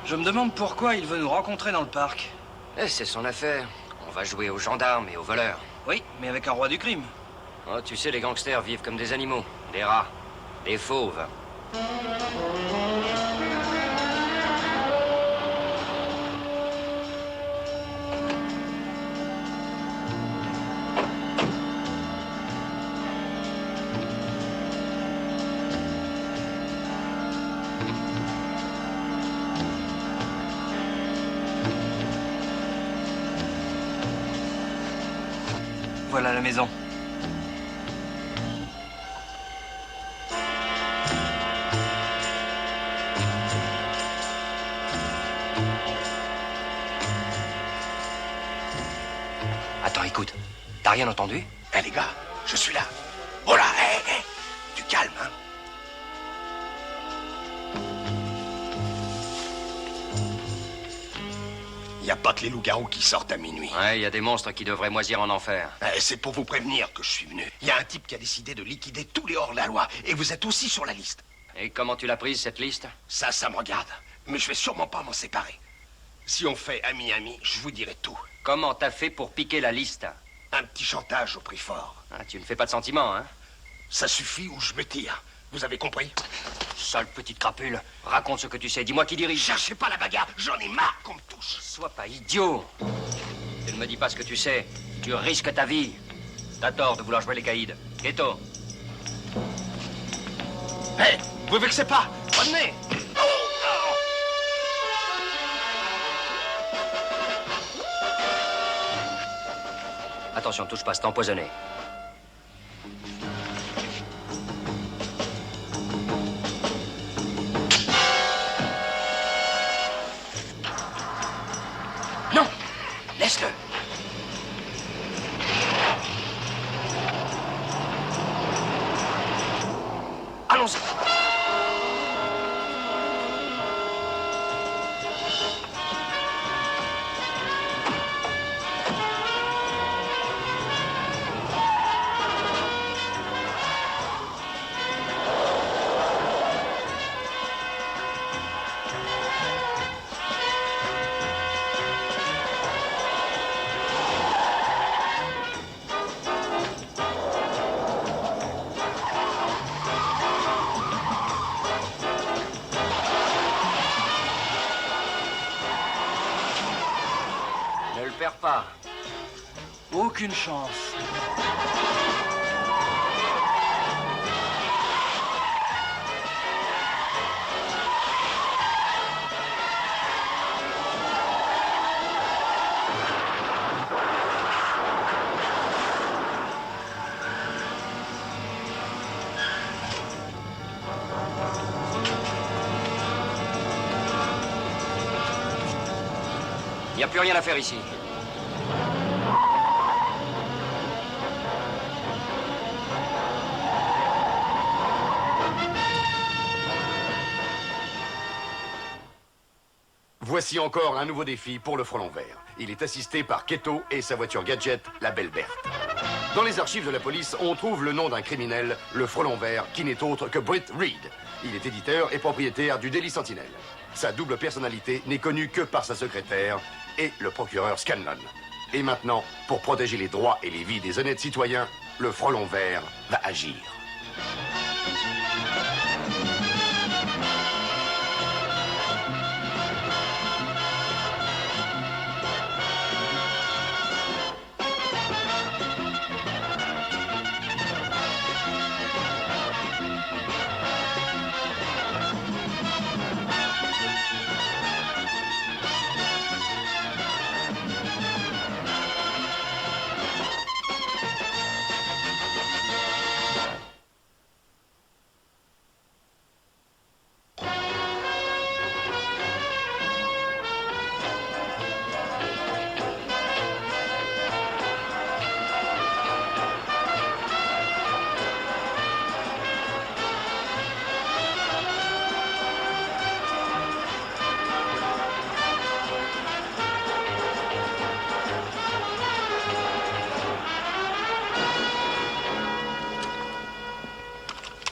Je me demande pourquoi il veut nous rencontrer dans le parc. Eh, c'est son affaire. On va jouer aux gendarmes et aux voleurs. Oui, mais avec un roi du crime. Oh, tu sais, les gangsters vivent comme des animaux. Des rats. Des fauves. Voilà la maison. Attends, écoute. T'as rien entendu? Eh les gars, je suis là. Oh là, du calme, hein. Y a pas que les loups-garous qui sortent à minuit. Ouais, il y a des monstres qui devraient moisir en enfer. C'est pour vous prévenir que je suis venu. Il y a un type qui a décidé de liquider tous les hors-la-loi. Et vous êtes aussi sur la liste. Et comment tu l'as prise, cette liste? Ça me regarde. Mais je vais sûrement pas m'en séparer. Si on fait ami-ami, je vous dirai tout. Comment t'as fait pour piquer la liste? Un petit chantage au prix fort. Ah, tu ne fais pas de sentiments, hein? Ça suffit ou je me tire. Vous avez compris? Sale petite crapule. Raconte ce que tu sais. Dis-moi qui dirige. Cherchez pas la bagarre. J'en ai marre qu'on me touche. Sois pas idiot. Tu ne me dis pas ce que tu sais. Tu risques ta vie. T'as tort de vouloir jouer les caïds. Keto. Hé, vous vexez pas. Revenez. Attention, touche pas, c'est empoisonné. Non, laisse-le. Allons-y. Ne le perds pas. Aucune chance. Il n'y a plus rien à faire ici. Voici encore un nouveau défi pour le Frelon Vert. Il est assisté par Keto et sa voiture gadget, la Belle Berthe. Dans les archives de la police, on trouve le nom d'un criminel, le Frelon Vert, qui n'est autre que Britt Reed. Il est éditeur et propriétaire du Daily Sentinel. Sa double personnalité n'est connue que par sa secrétaire et le procureur Scanlon. Et maintenant, pour protéger les droits et les vies des honnêtes citoyens, le Frelon Vert va agir.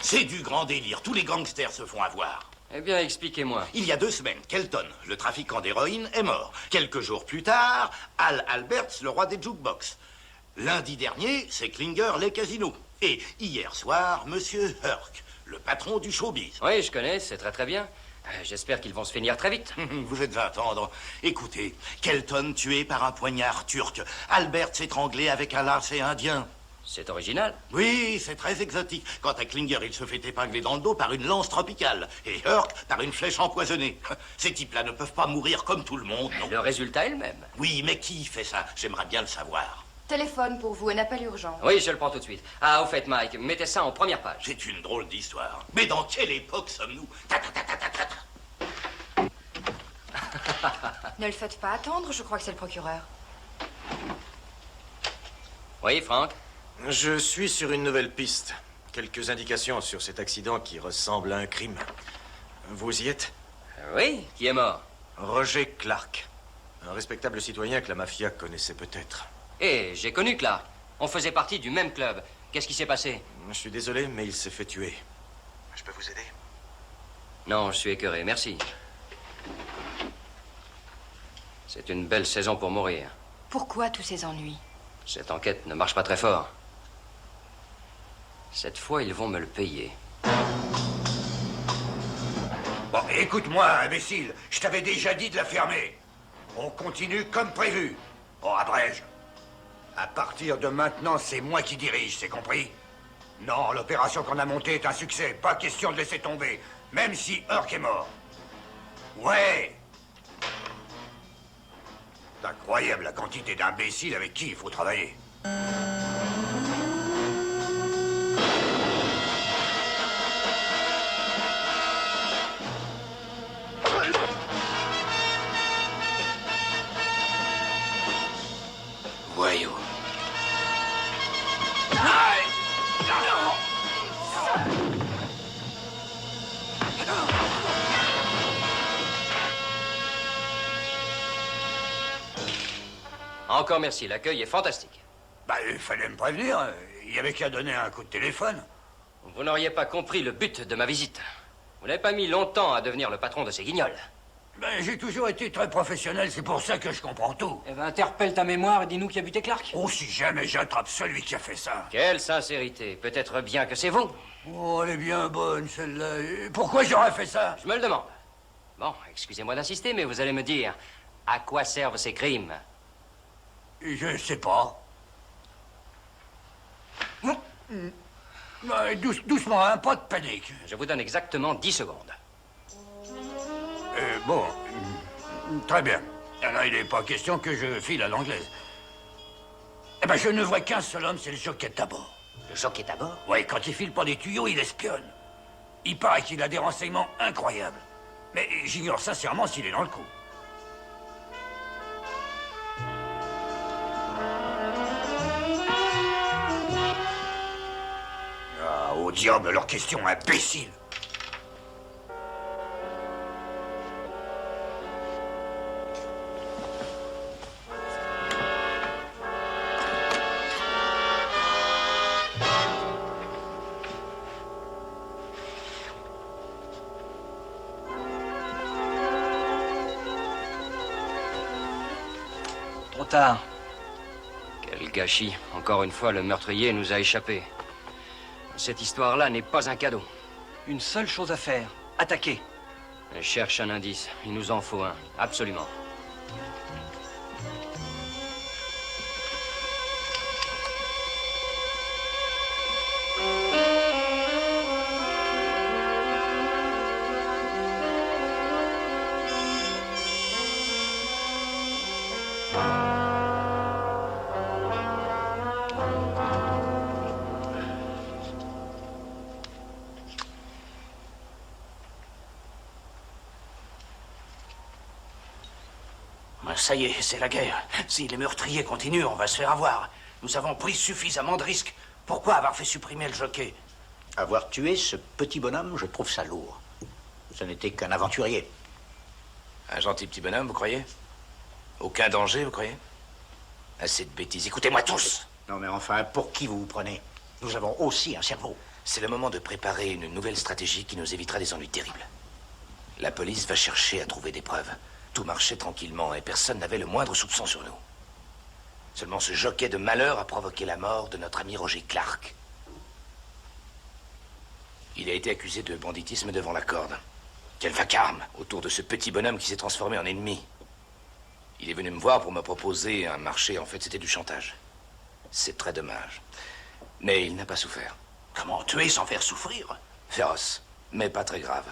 C'est du grand délire. Tous les gangsters se font avoir. Eh bien, expliquez-moi. Il y a 2 semaines, Kelton, le trafiquant d'héroïne, est mort. Quelques jours plus tard, Al Alberts, le roi des jukebox. Lundi dernier, c'est Klinger, les casinos. Et hier soir, Monsieur Herc, le patron du showbiz. Oui, je connais, c'est très très bien. J'espère qu'ils vont se finir très vite. Vous êtes un tendre. Écoutez, Kelton tué par un poignard turc. Alberts étranglé avec un lacet indien. C'est original. Oui, c'est très exotique. Quant à Klinger, il se fait épingler dans le dos par une lance tropicale. Et Herc par une flèche empoisonnée. Ces types-là ne peuvent pas mourir comme tout le monde, non? Le résultat est le même. Oui, mais qui fait ça? J'aimerais bien le savoir. Téléphone pour vous, un appel urgent. Oui, je le prends tout de suite. Ah, au fait, Mike, mettez ça en première page. C'est une drôle d'histoire. Mais dans quelle époque sommes-nous? Ta, ta, ta, ta, ta, ta, ta. Ne le faites pas attendre, je crois que c'est le procureur. Oui, Franck? Je suis sur une nouvelle piste. Quelques indications sur cet accident qui ressemble à un crime. Vous y êtes? Oui, qui est mort? Roger Clark. Un respectable citoyen que la mafia connaissait peut-être. Eh, j'ai connu Clark. On faisait partie du même club. Qu'est-ce qui s'est passé? Je suis désolé, mais il s'est fait tuer. Je peux vous aider? Non, je suis écœuré, merci. C'est une belle saison pour mourir. Pourquoi tous ces ennuis? Cette enquête ne marche pas très fort. Cette fois, ils vont me le payer. Bon, écoute-moi, imbécile. Je t'avais déjà dit de la fermer. On continue comme prévu. Bon, abrège. À partir de maintenant, c'est moi qui dirige, c'est compris? Non, l'opération qu'on a montée est un succès. Pas question de laisser tomber. Même si Herc est mort. Ouais. C'est incroyable la quantité d'imbéciles avec qui il faut travailler. Voyons. Encore merci, l'accueil est fantastique. Bah, il fallait me prévenir. Il y avait qu'à donner un coup de téléphone. Vous n'auriez pas compris le but de ma visite. Vous n'avez pas mis longtemps à devenir le patron de ces guignols. Ben, j'ai toujours été très professionnel, c'est pour ça que je comprends tout. Eh ben, interpelle ta mémoire et dis-nous qui a buté Clark. Oh, si jamais j'attrape celui qui a fait ça. Quelle sincérité. Peut-être bien que c'est vous. Oh, elle est bien bonne, celle-là. Et pourquoi j'aurais fait ça? Je me le demande. Bon, excusez-moi d'insister, mais vous allez me dire à quoi servent ces crimes? Je sais pas. Doucement, hein, pas de panique. Je vous donne exactement 10 secondes. Bon, très bien. Alors, il n'est pas question que je file à l'anglaise. Eh ben, je ne vois qu'un seul homme, c'est le jockey à bord. Le choc est à bord? Ouais, quand il file pas des tuyaux, il espionne. Il paraît qu'il a des renseignements incroyables. Mais j'ignore sincèrement s'il est dans le coup. Ah, au diable, leurs questions imbéciles. Trop tard. Quel gâchis. Encore une fois, le meurtrier nous a échappé. Cette histoire-là n'est pas un cadeau. Une seule chose à faire. Attaquer. Je cherche un indice. Il nous en faut un. Absolument. Ça y est, c'est la guerre. Si les meurtriers continuent, on va se faire avoir. Nous avons pris suffisamment de risques. Pourquoi avoir fait supprimer le jockey? Avoir tué ce petit bonhomme, je trouve ça lourd. Ce n'était qu'un aventurier. Un gentil petit bonhomme, vous croyez? Aucun danger, vous croyez? Assez de bêtises. Écoutez-moi tous. Non mais enfin, pour qui vous vous prenez? Nous avons aussi un cerveau. C'est le moment de préparer une nouvelle stratégie qui nous évitera des ennuis terribles. La police va chercher à trouver des preuves. Tout marchait tranquillement et personne n'avait le moindre soupçon sur nous. Seulement ce jockey de malheur a provoqué la mort de notre ami Roger Clark. Il a été accusé de banditisme devant la corde. Quel vacarme autour de ce petit bonhomme qui s'est transformé en ennemi. Il est venu me voir pour me proposer un marché. En fait, c'était du chantage. C'est très dommage. Mais il n'a pas souffert. Comment tuer sans faire souffrir? Féroce, mais pas très grave.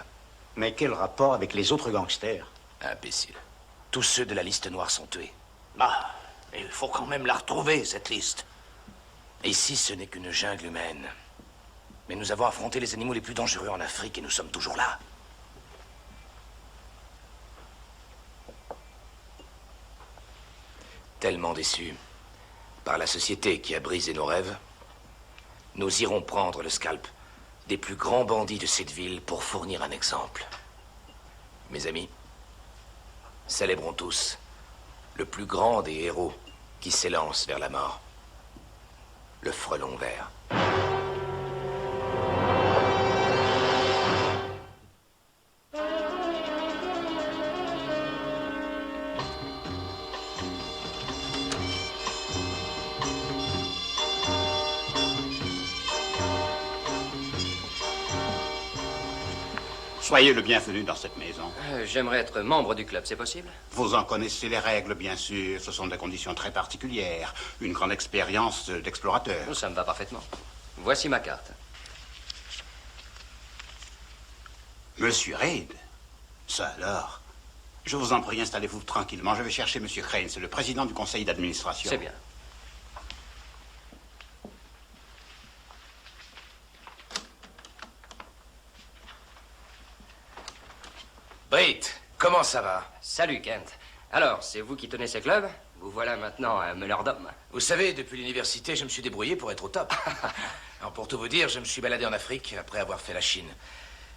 Mais quel rapport avec les autres gangsters? Imbécile. Tous ceux de la liste noire sont tués. Ah, il faut quand même la retrouver, cette liste. Ici, ce n'est qu'une jungle humaine. Mais nous avons affronté les animaux les plus dangereux en Afrique et nous sommes toujours là. Tellement déçus par la société qui a brisé nos rêves, nous irons prendre le scalp des plus grands bandits de cette ville pour fournir un exemple. Mes amis, célébrons tous le plus grand des héros qui s'élance vers la mort, le frelon vert. Soyez le bienvenu dans cette maison. J'aimerais être membre du club, c'est possible? Vous en connaissez les règles, bien sûr. Ce sont des conditions très particulières. Une grande expérience d'explorateur. Ça me va parfaitement. Voici ma carte. Monsieur Reid? Ça alors? Je vous en prie, installez-vous tranquillement. Je vais chercher Monsieur Crane, c'est le président du conseil d'administration. C'est bien. Britt, comment ça va? Salut, Kent. Alors, c'est vous qui tenez ces clubs? Vous voilà maintenant un meneur d'hommes. Vous savez, depuis l'université, je me suis débrouillé pour être au top. Alors, pour tout vous dire, je me suis baladé en Afrique après avoir fait la Chine.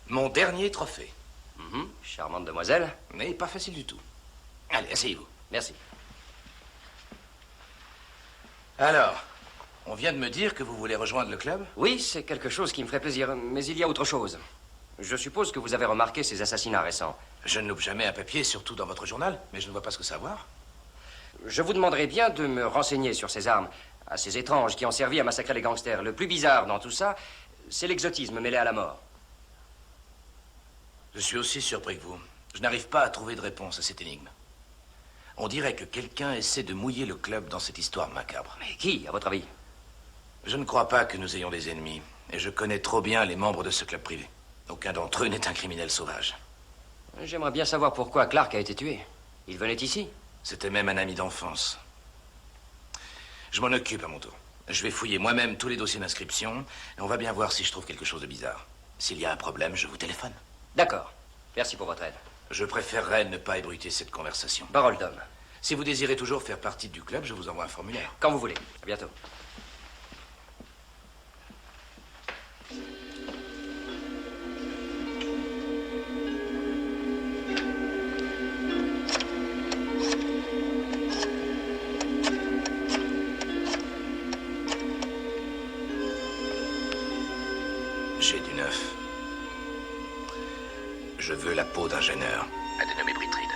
Mon dernier trophée. Charmante demoiselle. Mais pas facile du tout. Allez, asseyez-vous. Merci. Alors, on vient de me dire que vous voulez rejoindre le club? Oui, c'est quelque chose qui me ferait plaisir, mais il y a autre chose. Je suppose que vous avez remarqué ces assassinats récents. Je ne loupe jamais un papier, surtout dans votre journal, mais je ne vois pas ce que ça a à voir. Je vous demanderai bien de me renseigner sur ces armes, assez étranges, qui ont servi à massacrer les gangsters. Le plus bizarre dans tout ça, c'est l'exotisme mêlé à la mort. Je suis aussi surpris que vous. Je n'arrive pas à trouver de réponse à cette énigme. On dirait que quelqu'un essaie de mouiller le club dans cette histoire macabre. Mais qui, à votre avis? Je ne crois pas que nous ayons des ennemis, et je connais trop bien les membres de ce club privé. Aucun d'entre eux n'est un criminel sauvage. J'aimerais bien savoir pourquoi Clark a été tué. Il venait ici. C'était même un ami d'enfance. Je m'en occupe à mon tour. Je vais fouiller moi-même tous les dossiers d'inscription, et on va bien voir si je trouve quelque chose de bizarre. S'il y a un problème, je vous téléphone. D'accord. Merci pour votre aide. Je préférerais ne pas ébruiter cette conversation. Parole d'homme. Si vous désirez toujours faire partie du club, je vous envoie un formulaire. Quand vous voulez. À bientôt. J'ai du neuf. Je veux la peau d'un gêneur, à dénommer Britt Reid.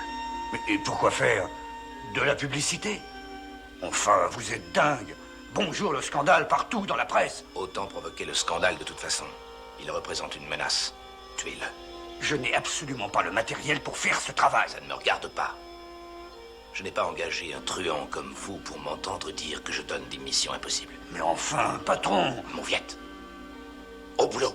Mais pourquoi faire? De la publicité? Enfin, vous êtes dingue. Bonjour le scandale partout dans la presse. Autant provoquer le scandale de toute façon. Il représente une menace. Tuez-le. Je n'ai absolument pas le matériel pour faire ce travail. Ça ne me regarde pas. Je n'ai pas engagé un truand comme vous pour m'entendre dire que je donne des missions impossibles. Mais enfin, patron. Mon Viette. Au boulot.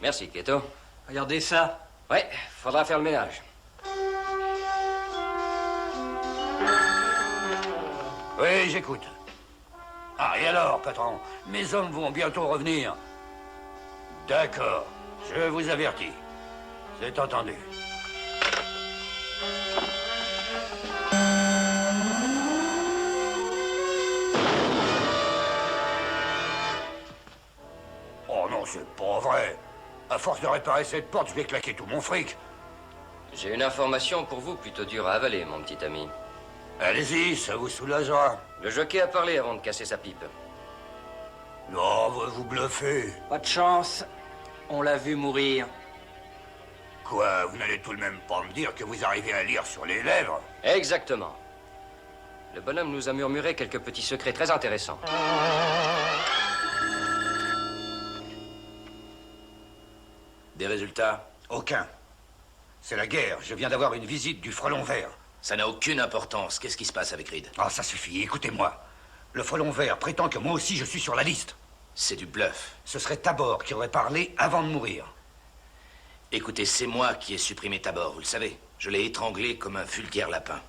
Merci, Keto. Regardez ça. Ouais, faudra faire le ménage. Oui, j'écoute. Ah, et alors, patron? Mes hommes vont bientôt revenir. D'accord, je vous avertis. C'est entendu. Oh non, c'est pas vrai. À force de réparer cette porte, je vais claquer tout mon fric. J'ai une information pour vous plutôt dure à avaler, mon petit ami. Allez-y, ça vous soulagera. Le jockey a parlé avant de casser sa pipe. Non, vous bluffez. Pas de chance. On l'a vu mourir. Quoi, vous n'allez tout de même pas me dire que vous arrivez à lire sur les lèvres? Exactement. Le bonhomme nous a murmuré quelques petits secrets très intéressants. Des résultats? Aucun. C'est la guerre. Je viens d'avoir une visite du Frelon Vert. Ça n'a aucune importance. Qu'est-ce qui se passe avec Reed? Ah, ça suffit, écoutez-moi. Le Frelon Vert prétend que moi aussi je suis sur la liste. C'est du bluff. Ce serait Tabor qui aurait parlé avant de mourir. Écoutez, c'est moi qui ai supprimé Tabor, vous le savez. Je l'ai étranglé comme un vulgaire lapin.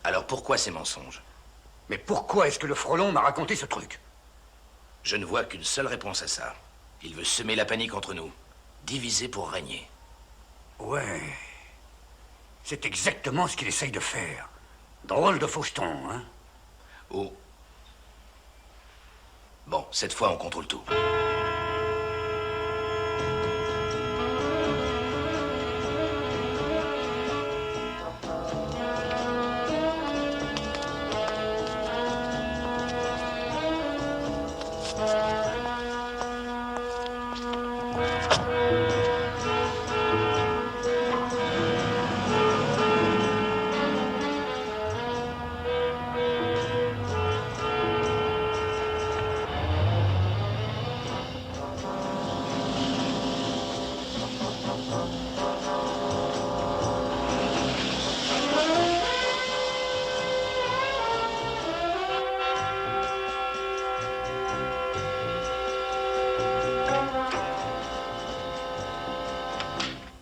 Alors pourquoi ces mensonges? Mais pourquoi est-ce que le Frelon m'a raconté ce truc? Je ne vois qu'une seule réponse à ça. Il veut semer la panique entre nous. Diviser pour régner. Ouais. C'est exactement ce qu'il essaye de faire. Drôle de faucheton, hein? Oh. Bon, cette fois, on contrôle tout.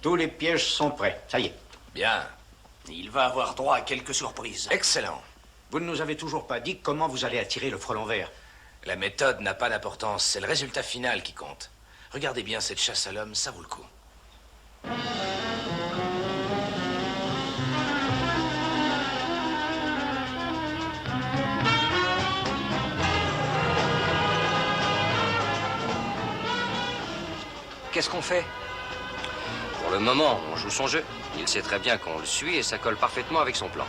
Tous les pièges sont prêts. Ça y est. Bien. Il va avoir droit à quelques surprises. Excellent. Vous ne nous avez toujours pas dit comment vous allez attirer le Frelon Vert. La méthode n'a pas d'importance, c'est le résultat final qui compte. Regardez bien cette chasse à l'homme, ça vaut le coup. Qu'est-ce qu'on fait? Pour le moment, on joue son jeu. Il sait très bien qu'on le suit et ça colle parfaitement avec son plan.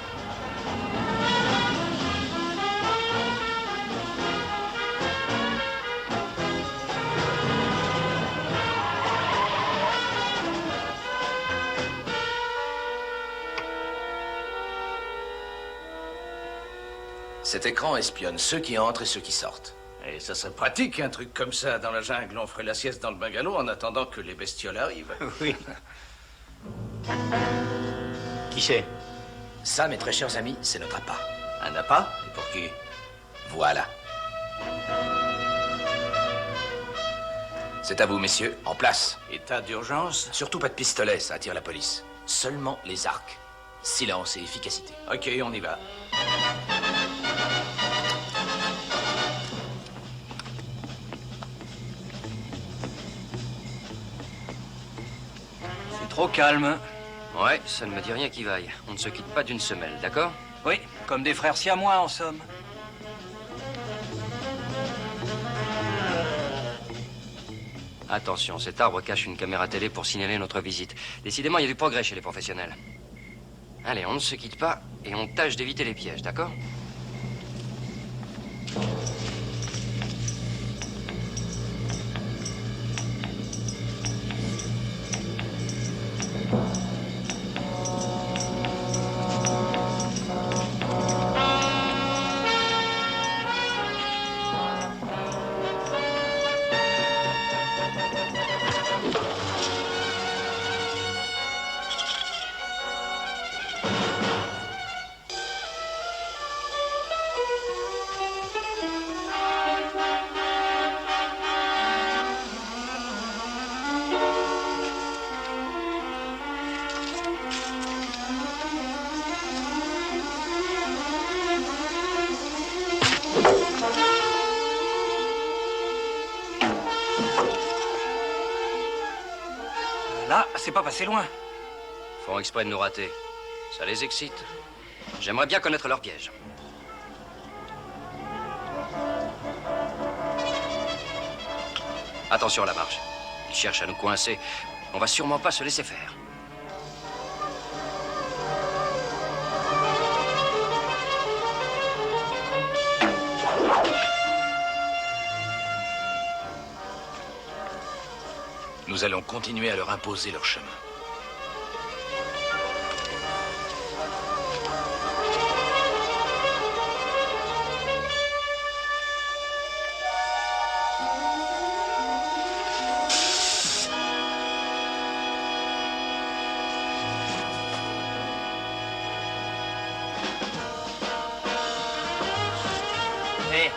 Cet écran espionne ceux qui entrent et ceux qui sortent. Et ça serait pratique, un truc comme ça. Dans la jungle, on ferait la sieste dans le bungalow en attendant que les bestioles arrivent. Oui. Qui c'est? Ça, mes très chers amis, c'est notre appât. Un appât? Et pour qui? Voilà. C'est à vous, messieurs, en place. État d'urgence? Surtout pas de pistolet, ça attire la police. Seulement les arcs. Silence et efficacité. Ok, on y va. C'est trop calme. Ouais, ça ne me dit rien qui vaille. On ne se quitte pas d'une semelle, d'accord? Oui, comme des frères siamois, en somme. Attention, cet arbre cache une caméra télé pour signaler notre visite. Décidément, il y a du progrès chez les professionnels. Allez, on ne se quitte pas et on tâche d'éviter les pièges, d'accord? Là, c'est pas passé loin. Font exprès de nous rater. Ça les excite. J'aimerais bien connaître leur piège. Attention à la marche. Ils cherchent à nous coincer. On va sûrement pas se laisser faire. Nous allons continuer à leur imposer leur chemin. Hé,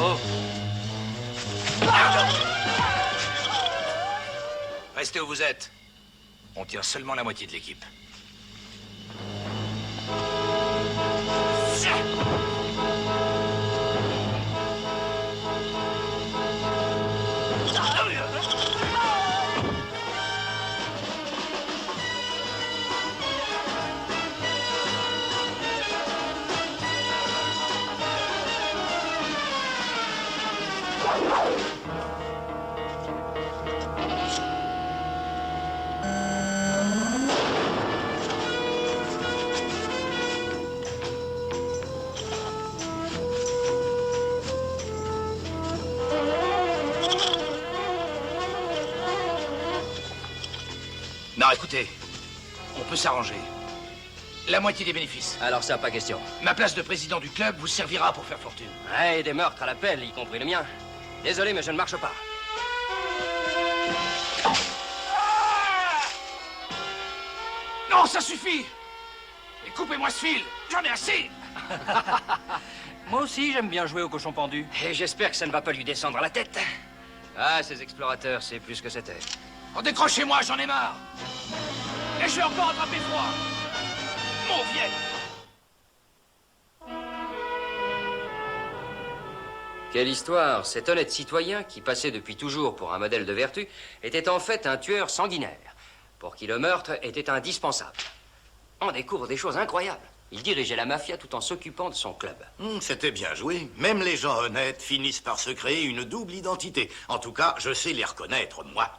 Oh! Restez où vous êtes. On tient seulement la moitié de l'équipe. Non, écoutez, on peut s'arranger. La moitié des bénéfices. Alors ça, pas question. Ma place de président du club vous servira pour faire fortune. Ouais, et des meurtres à l'appel, y compris le mien. Désolé, mais je ne marche pas. Non, ça suffit! Et coupez-moi ce fil! J'en ai assez! moi aussi, j'aime bien jouer au cochon pendu. Et j'espère que ça ne va pas lui descendre à la tête. Ah, ces explorateurs, c'est plus que c'était. Oh, décrochez-moi, j'en ai marre! Et je vais encore attraper froid! Mon vieil! Quelle histoire! Cet honnête citoyen, qui passait depuis toujours pour un modèle de vertu, était en fait un tueur sanguinaire, pour qui le meurtre était indispensable. On découvre des choses incroyables. Il dirigeait la mafia tout en s'occupant de son club. C'était bien joué. Même les gens honnêtes finissent par se créer une double identité. En tout cas, je sais les reconnaître, moi.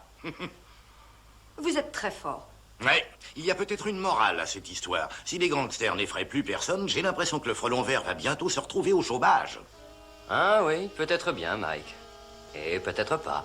Vous êtes très fort. Ouais, il y a peut-être une morale à cette histoire. Si les gangsters n'effraient plus personne, j'ai l'impression que le frelon vert va bientôt se retrouver au chômage. Ah oui, peut-être bien, Mike. Et peut-être pas.